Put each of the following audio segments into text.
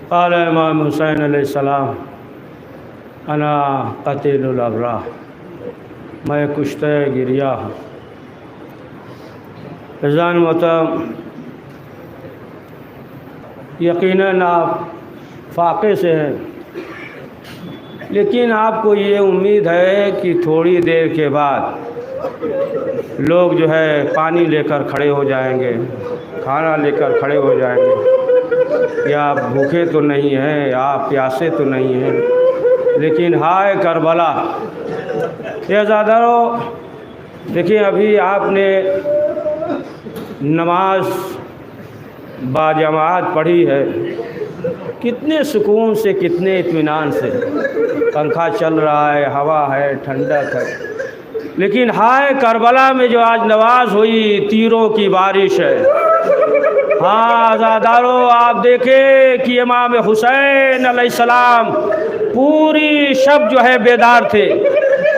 قال امام حسین علیہ السلام انا قتیل الابرار، میں کشتہ گریہ ہوں۔ عزیزان محترم، یقیناً آپ فاقے سے ہیں، لیکن آپ کو یہ امید ہے کہ تھوڑی دیر کے بعد لوگ جو ہے پانی لے کر کھڑے ہو جائیں گے، کھانا لے کر کھڑے ہو جائیں گے، یا آپ بھوکے تو نہیں ہیں، آپ پیاسے تو نہیں ہیں، لیکن ہائے کربلا۔ یہ عزادارو، دیکھیں ابھی آپ نے نماز باجماعت پڑھی ہے، کتنے سکون سے، کتنے اطمینان سے، پنکھا چل رہا ہے، ہوا ہے، ٹھنڈک ہے، لیکن ہائے کربلا میں جو آج نماز ہوئی، تیروں کی بارش ہے۔ ہاں عزادارو، آپ دیکھیں کہ امام حسین علیہ السلام پوری شب جو ہے بیدار تھے،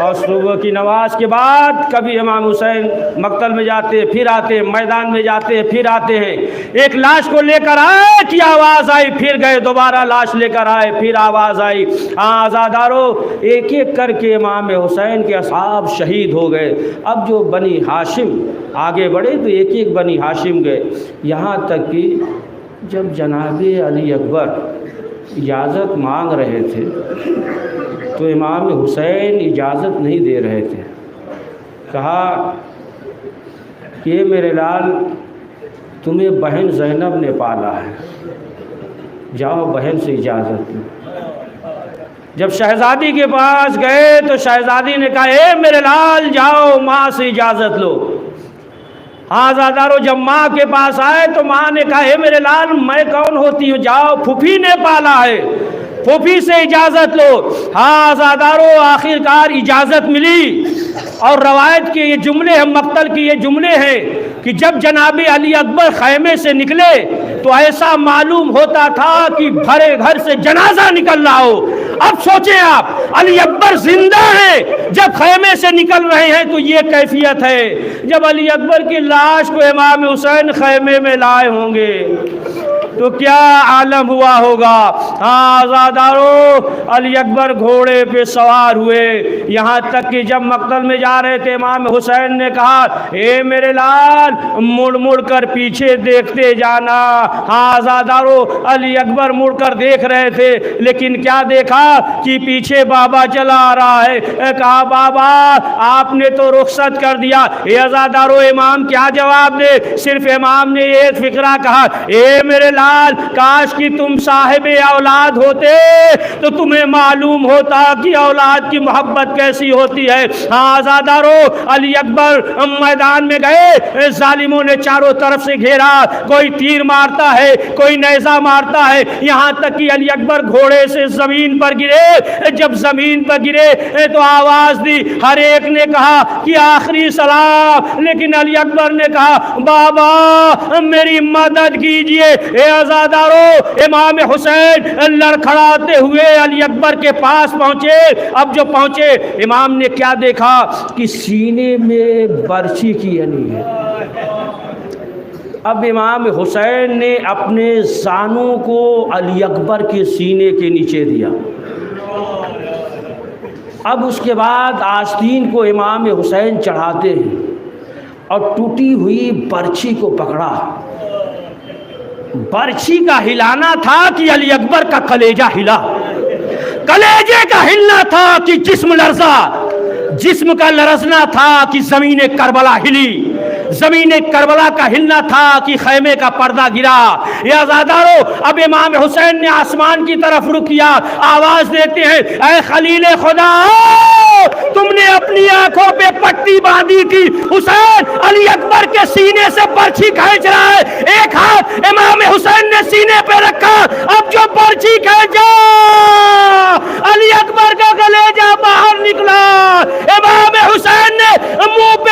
اور صبح کی نماز کے بعد کبھی امام حسین مقتل میں جاتے، پھر آتے، میدان میں جاتے، پھر آتے ہیں، ایک لاش کو لے کر آئے کہ آواز آئی، پھر گئے، دوبارہ لاش لے کر آئے، پھر آواز آئی۔ ہاں عزادارو، ایک ایک کر کے امام حسین کے اصحاب شہید ہو گئے۔ اب جو بنی ہاشم آگے بڑھے تو ایک ایک بنی ہاشم گئے، یہاں تک کہ جب جناب علی اکبر اجازت مانگ رہے تھے تو امام حسین اجازت نہیں دے رہے تھے۔ کہا کہ میرے لال، تمہیں بہن زینب نے پالا ہے، جاؤ بہن سے اجازت لو۔ جب شہزادی کے پاس گئے تو شہزادی نے کہا اے میرے لال، جاؤ ماں سے اجازت لو۔ ہاں عزادارو، جب ماں کے پاس آئے تو ماں نے کہا اے میرے لال، میں کون ہوتی ہوں، جاؤ پھوپھی نے پالا ہے، پھوپھی سے اجازت لو۔ ہاں عزادارو، آخرکار اجازت ملی، اور روایت کے یہ جملے ہیں، مقتل کے یہ جملے ہیں کہ جب جناب علی اکبر خیمے سے نکلے تو ایسا معلوم ہوتا تھا کہ بھرے گھر سے جنازہ نکل رہا ہو۔ اب سوچیں آپ، علی اکبر زندہ ہیں، جب خیمے سے نکل رہے ہیں تو یہ کیفیت ہے، جب علی اکبر کی لاش کو امام حسین خیمے میں لائے ہوں گے تو کیا عالم ہوا ہوگا۔ ہاں عزادارو، علی اکبر گھوڑے پہ سوار ہوئے، یہاں تک کہ جب مقتل میں جا رہے تھے امام حسین نے کہا اے میرے لال، مڑ مڑ کر پیچھے دیکھتے جانا۔ ہاں عزادارو، علی اکبر مڑ کر دیکھ رہے تھے، لیکن کیا دیکھا کہ پیچھے بابا چلا آ رہا ہے۔ کہا بابا آپ نے تو رخصت کر دیا۔ اے عزادارو، امام کیا جواب دے، صرف امام نے ایک فقرہ کہا اے میرے لال، کاش کہ تم صاحب اولاد ہوتے تو تمہیں معلوم ہوتا کہ اولاد کی محبت کیسی ہوتی ہے۔ ہاں عزادارو، علی اکبر میدان میں گئے، ظالموں نے چاروں طرف سے گھیرا، کوئی تیر مارتا ہے، کوئی نیزہ مارتا ہے، یہاں تک کہ علی اکبر گھوڑے سے زمین پر گرے۔ جب زمین پر گرے تو آواز دی، ہر ایک نے کہا کہ آخری سلام، لیکن علی اکبر نے کہا بابا میری مدد کیجئے۔ اے عزادارو، امام حسین لڑکھڑاتے ہوئے علی اکبر کے پاس پہنچے۔ اب جو پہنچے، امام نے کیا دیکھا کہ سینے میں برچھی کی یعنی ہے۔ اب امام حسین نے اپنے زانوں کو علی اکبر کے سینے کے نیچے دیا۔ اب اس کے بعد آستین کو امام حسین چڑھاتے ہیں اور ٹوٹی ہوئی برچھی کو پکڑا۔ برچھی کا ہلانا تھا کہ علی اکبر کا کلیجہ ہلا، کلیجے کا ہلنا تھا کہ جسم لرزا، جسم کا لرزنا تھا کہ زمین کربلا ہلی، زمین کربلا کا ہلنا تھا کہ خیمے کا پردہ گرا۔ یا عزادارو، اب امام حسین نے آسمان کی طرف رخ کیا، آواز دیتے ہیں اے خلیل خدا، تم نے اپنی آنکھوں پہ پٹی باندھی تھی، حسین علی اکبر کے سینے سے برچھی کھینچ رہا ہے۔ ایک ہاتھ امام حسین نے سینے پہ رکھا، اب جو برچھی کھینچا علی اکبر کا کلیجہ باہر نکلا۔ امام حسین نے منہ پہ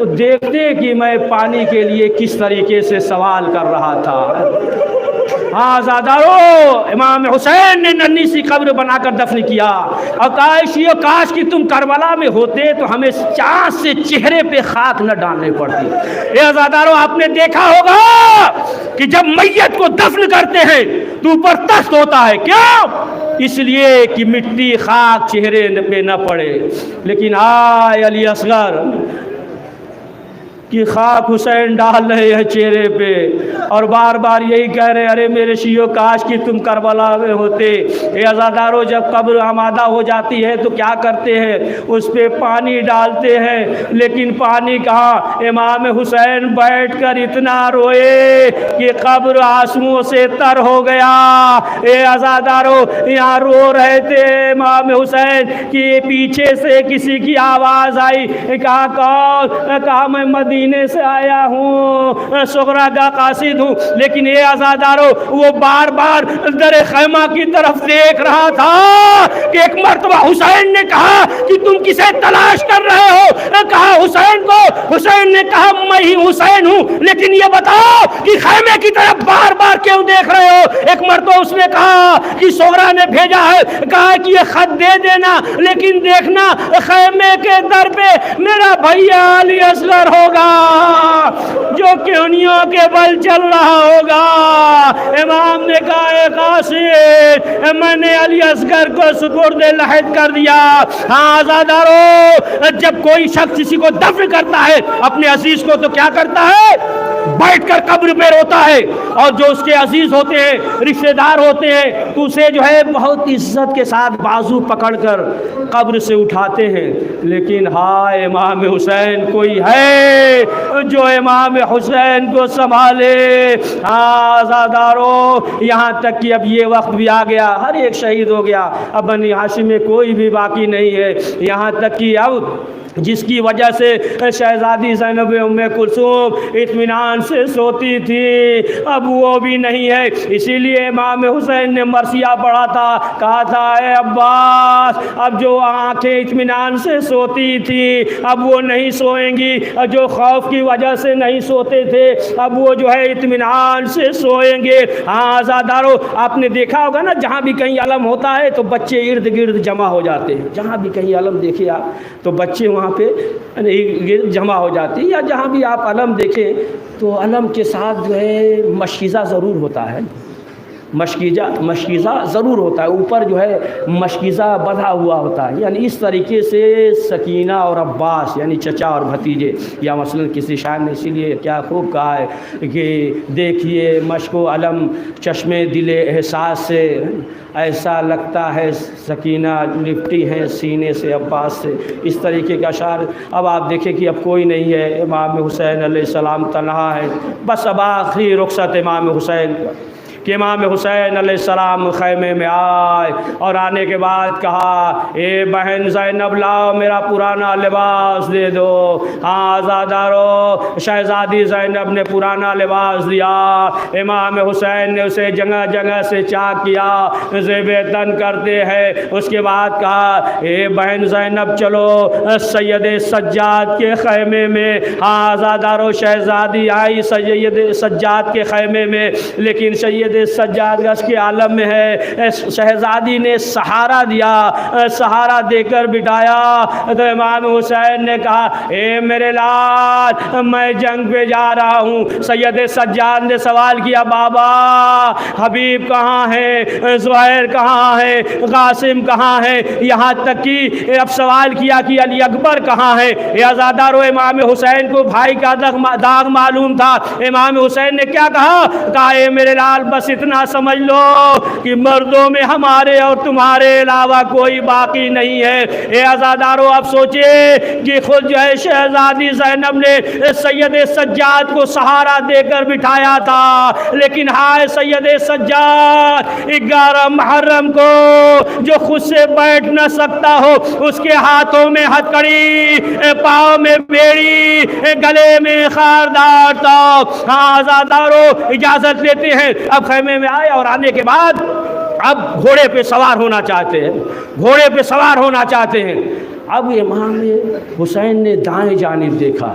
تو دیکھتے کہ میں پانی کے لیے کس طریقے سے سوال کر رہا تھا۔ ہاں آزادارو، امام حسین نے ننھی سی قبر بنا کر دفن کیا اور کاش کہ تم کربلا میں ہوتے تو ہمیں چاند سے چہرے پہ خاک نہ ڈالنے پڑتی۔ اے آزادارو، آپ نے دیکھا ہوگا کہ جب میت کو دفن کرتے ہیں تو اوپر تخت ہوتا ہے، کیوں؟ اس لیے کہ مٹی خاک چہرے پہ نہ پڑے۔ لیکن آئے علی اصغر کہ خاک حسین ڈال رہے ہیں چہرے پہ اور بار بار یہی کہہ رہے ہیں، ارے میرے شیعوں کاش کہ تم کربلا میں ہوتے۔ اے عزادارو، جب قبر آمادہ ہو جاتی ہے تو کیا کرتے ہیں؟ اس پہ پانی ڈالتے ہیں، لیکن پانی کہاں؟ امام حسین بیٹھ کر اتنا روئے کہ قبر آنسوؤں سے تر ہو گیا۔ اے عزادارو، یہاں رو رہے تھے امام حسین کہ پیچھے سے کسی کی آواز آئی، کہا کون؟ کہا میں مدینے سے آیا ہوں، صغرا کا قاصد ہوں۔ لیکن یہ آزادارو، وہ بار بار در خیمہ کی طرف دیکھ رہا تھا کہ ایک مرتبہ حسین نے کہا کہ تم کسے تلاش کر رہے ہو؟ کہا حسین کو۔ حسین نے کہا میں ہی حسین ہوں، لیکن یہ بتاؤ کہ خیمے کی طرف بار بار کیوں دیکھ رہے ہو؟ ایک مرتبہ اس نے کہا کہ صغرا نے بھیجا ہے، کہا کہ یہ خط دے دینا، لیکن دیکھنا خیمے کے در پہ میرا بھیا علی اصغر ہوگا جو کیونیوں کے بل چل رہا ہوگا۔ امام نے کہا اے قاصد، میں نے علی اصغر کو سپرد لحد کر دیا۔ ہاں آزادارو، جب کوئی شخص کسی کو دفن کرتا ہے اپنے عزیز کو تو کیا کرتا ہے؟ بیٹھ کر قبر پہ روتا ہے، اور جو اس کے عزیز ہوتے ہیں، رشتہ دار ہوتے ہیں، تو اسے جو ہے بہت عزت کے ساتھ بازو پکڑ کر قبر سے اٹھاتے ہیں۔ لیکن ہائے امام حسین، کوئی ہے جو امام حسین کو سنبھالے؟ آزادارو، یہاں تک کہ اب یہ وقت بھی آ گیا، ہر ایک شہید ہو گیا، اب بنی ہاشم میں کوئی بھی باقی نہیں ہے۔ یہاں تک کہ اب جس کی وجہ سے شہزادی زینب ام کلثوم اطمینان سے سوتی تھی، اب وہ بھی نہیں ہے۔ اسی لیے امام حسین نے مرثیہ پڑھا تھا، کہا تھا اے عباس، اب جو آنکھیں اطمینان سے سوتی تھی اب وہ نہیں سوئیں گی، جو خوف کی وجہ سے نہیں سوتے تھے اب وہ جو ہے اطمینان سے سوئیں گے۔ ہاں آزادارو، آپ نے دیکھا ہوگا نا، جہاں بھی کہیں علم ہوتا ہے تو بچے ارد گرد جمع ہو جاتے ہیں۔ جہاں بھی کہیں علم دیکھے آپ تو بچے وہاں پہ جمع ہو جاتی، یا جہاں بھی آپ علم دیکھیں تو علم کے ساتھ جو ہے مشکیزہ ضرور ہوتا ہے، مشکیزہ ضرور ہوتا ہے، اوپر جو ہے مشکیزہ بندھا ہوا ہوتا ہے۔ یعنی اس طریقے سے سکینہ اور عباس یعنی چچا اور بھتیجے، یا مثلا کسی شاعر نے اسی لیے کیا خوب کہا ہے کہ دیکھیے مشک و علم چشمے دل احساس سے، ایسا لگتا ہے سکینہ لپٹی ہے سینے سے عباس سے۔ اس طریقے کا اشعار اب آپ دیکھیں کہ اب کوئی نہیں ہے، امام حسین علیہ السلام تنہا ہے۔ بس اب آخری رخصت امام حسین کہ امام حسین علیہ السلام خیمے میں آئے، اور آنے کے بعد کہا اے بہن زینب لاؤ میرا پرانا لباس دے دو۔ ہاں آزادارو، شہزادی زینب نے پرانا لباس دیا، امام حسین نے اسے جگہ جگہ سے چاک کیا، زیب تن کرتے ہیں۔ اس کے بعد کہا اے بہن زینب چلو سید سجاد کے خیمے میں۔ ہاں آزادارو، شہزادی آئی سید سجاد کے خیمے میں، لیکن سید سجاد گش کے عالم میں ہے۔ شہزادی نے سہارا دیا، سہارا دے کر بٹھایا تو امام حسین نے کہا اے میرے لال میں جنگ پہ جا رہا ہوں۔ سید سجاد نے سوال کیا بابا حبیب کہاں ہے، زہیر کہاں ہے، قاسم کہاں ہے، یہاں تک کہ اب سوال کیا کہ علی اکبر کہاں ہے۔ یہ آزادارو، امام حسین کو بھائی کا داغ معلوم تھا۔ امام حسین نے کیا کہا اے میرے لال بس اتنا سمجھ لو کہ مردوں میں ہمارے اور تمہارے علاوہ کوئی باقی نہیں ہے۔ اے آزادارو، اب سوچے کہ خود جو ہے شہزادی زینب نے سید سجاد کو سہارا دے کر بٹھایا تھا، لیکن ہائے سید سجاد 11 محرم کو جو خود سے بیٹھ نہ سکتا ہو، اس کے ہاتھوں میں ہتھکڑی، پاؤں میں بیڑی، گلے میں خاردار تھا۔ ہاں آزادارو، اجازت لیتے ہیں۔ اب خیمے میں آئے اور آنے کے بعد اب گھوڑے پہ سوار ہونا چاہتے ہیں، گھوڑے پہ سوار ہونا چاہتے ہیں۔ اب امام حسین نے دائیں جانب دیکھا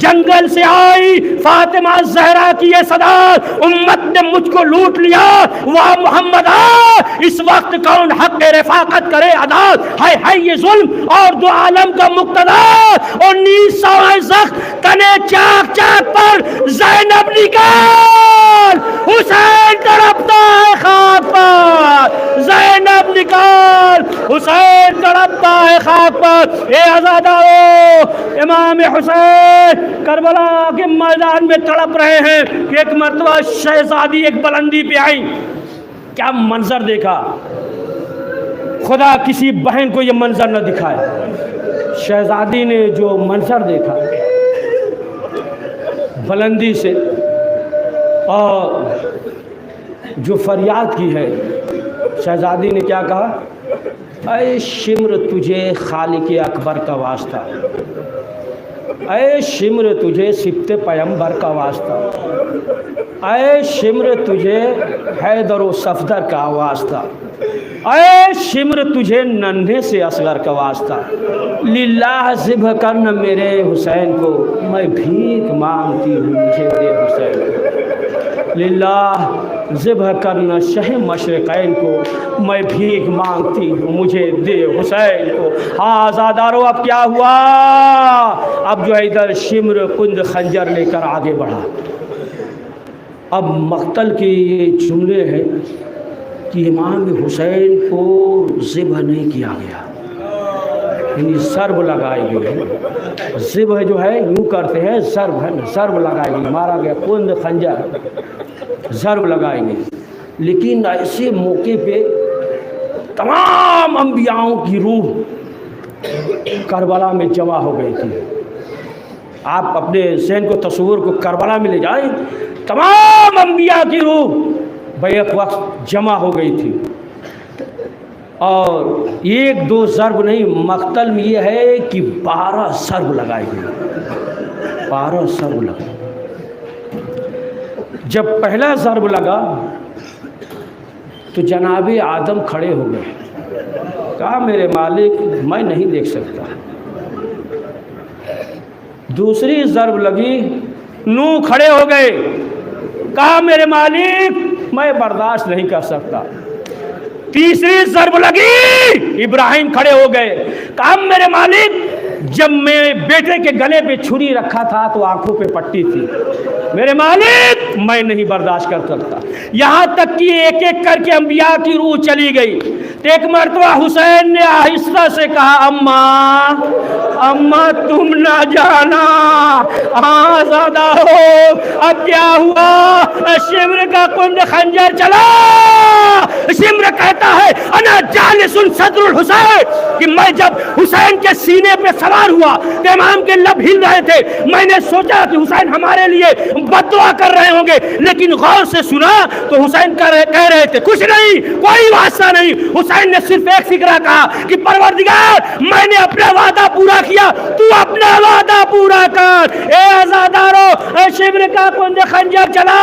جنگل سے آئی فاطمہ زہرا کی یہ صدا، امت نے مجھ کو لوٹ لیا، واہ محمد آ، اس وقت کون حق رفاقت کرے ادا، ہے یہ ظلم اور دو عالم کا مقتدا، 1900 زخم تنے چاک چاک پر زینب نکال، حسین تڑپتا ہے خاک پر، زینب نکال، حسین تڑپتا ہے خاک پر۔ اے آزادارو، امام حسین کربلا کے میدان میں تڑپ رہے ہیں کہ ایک مرتبہ شہزادی ایک بلندی پہ آئی، کیا منظر دیکھا، خدا کسی بہن کو یہ منظر نہ دکھائے۔ شہزادی نے جو منظر دیکھا بلندی سے اور جو فریاد کی ہے، شہزادی نے کیا کہا، اے شمر تجھے خالق اکبر کا واسطہ، اے شمر تجھے سبت پیمبر کا واسطہ، اے شمر تجھے حیدر و صفدر کا واسطہ، اے شمر تجھے ننھے سے اصغر کا واسطہ، للہ ذبح کرنا میرے حسین کو، میں بھیک مانگتی ہوں مجھے دے حسین کو، للہ ذبح کرنا شہ مشرقین کو، میں بھیک مانگتی ہوں مجھے دے حسین کو۔ ہاں آزادارو، اب کیا ہوا، اب جو ہے ادھر شمر کند خنجر لے کر آگے بڑھا۔ اب مقتل کے یہ جملے ہیں کہ امام حسین کو ذبح نہیں کیا گیا، یعنی ضرب لگائی گئی، ذبح جو ہے یوں کرتے ہیں، ضرب ہے، ضرب لگائی گئی، مارا گیا، کند خنجر ضرب لگائی گئی۔ لیکن ایسے موقع پہ تمام انبیاؤں کی روح کربلا میں جمع ہو گئی تھی۔ آپ اپنے ذہن کو تصور کو کربلا میں لے جائیں، تمام انبیاء کی روح بیک وقت جمع ہو گئی تھی، اور ایک دو ضرب نہیں، مقتل میں یہ ہے کہ 12 ضرب لگائے گئے، 12 ضرب لگائے۔ جب پہلا ضرب لگا تو جناب آدم کھڑے ہو گئے، کہا میرے مالک میں نہیں دیکھ سکتا۔ دوسری ضرب لگی، نوح کھڑے ہو گئے، کہا میرے مالک میں برداشت نہیں کر سکتا۔ تیسری ضرب لگی، ابراہیم کھڑے ہو گئے، کہا میرے مالک جب میں بیٹے کے گلے پہ چھری رکھا تھا تو آنکھوں پہ پٹی تھی، میرے مالک میں نہیں برداشت کر سکتا۔ یہاں تک کہ ایک ایک کر کے انبیاء کی روح چلی گئی تو ایک مرتبہ حسین نے آہستہ سے کہا، اماں تم نہ جانا، آزادہ ہو۔ اب کیا ہوا، شمر کا کند خنجر چلا، شمر کہتا ہے انا جالس صدر الحسین، کہ میں جب حسین کے سینے پہ سوار ہوا تو امام کے لب ہل رہے تھے، میں نے سوچا کہ حسین ہمارے لیے بد دعا کر رہے ہوں گے، لیکن غور سے سنا تو حسین کہہ رہے تھے کچھ نہیں، کوئی واسطہ نہیں۔ حسین نے صرف ایک فکرہ کہا کہ پروردگار میں نے اپنا وعدہ پورا کیا، تو اپنا وعدہ پورا کر۔ اے آزادارو، اے شمر کا کند خنجر چلا،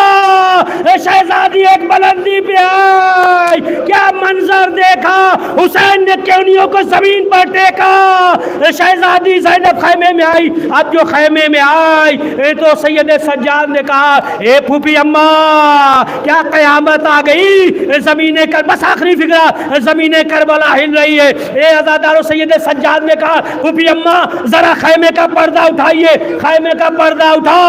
اے شہزادی ایک بلندی پہ آئی، کیا منظر دیکھا، حسین نے کیونیوں کو زمین پر ٹیکا، شہزادی زینب خیمے میں آئی۔ اب جو خیمے میں آئی تو سید سجاد نے کہا، اے پھوپھی اماں کیا قیامت آ گئی، زمین بس آخری فکرہ، زمین کربلا ہل رہی ہے۔ اے آزادارو، سید سجاد نے کہا، پھوپھی اماں ذرا خیمے کا پردہ اٹھائیے، خیمے کا پردہ اٹھا،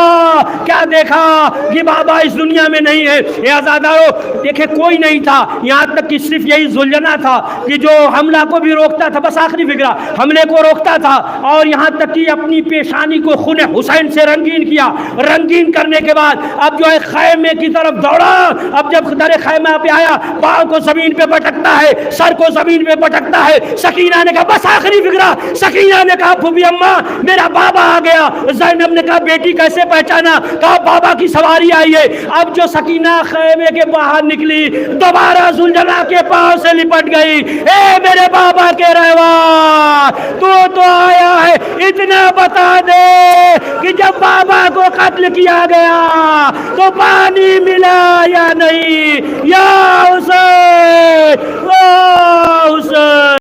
کیا دیکھا کہ بابا اس دنیا میں نہیں ہے۔ اے آزادارو دیکھے کوئی نہیں تھا، یہاں تک کہ صرف یہی ذوالجناح تھا کہ جو حملہ کو بھی روکتا تھا، بس آخری فکرہ حملے کو روکتا تھا، اور یہاں تک کہ اپنی پیشانی کو خون حسین سے رنگین کیا۔ رنگین کرنے کے بعد اب جو ہے خیمے کی طرف دوڑا۔ اب جب در خیمہ پہ آیا، پاؤں کو زمین پہ پٹکتا ہے، سر کو زمین پہ پٹکتا ہے۔ سکینہ نے کہا بس آخری فکرہ، سکینہ نے کہا پھوپھی اماں میرا بابا آ گیا۔ زینب نے کہا بیٹی کیسے پہچانا، کہا بابا کی سواری آئی ہے۔ اب جو سکینہ خیمے کے باہر نکلی، دوبارہ ذوالجلال کے پاؤں سے لپٹ گئی۔ اے میرے بابا کے رہوار، تو آیا ہے، اتنا بتا دے کہ جب بابا کو قتل کیا گیا تو پانی ملا یا نہیں، یا حسین، یا حسین۔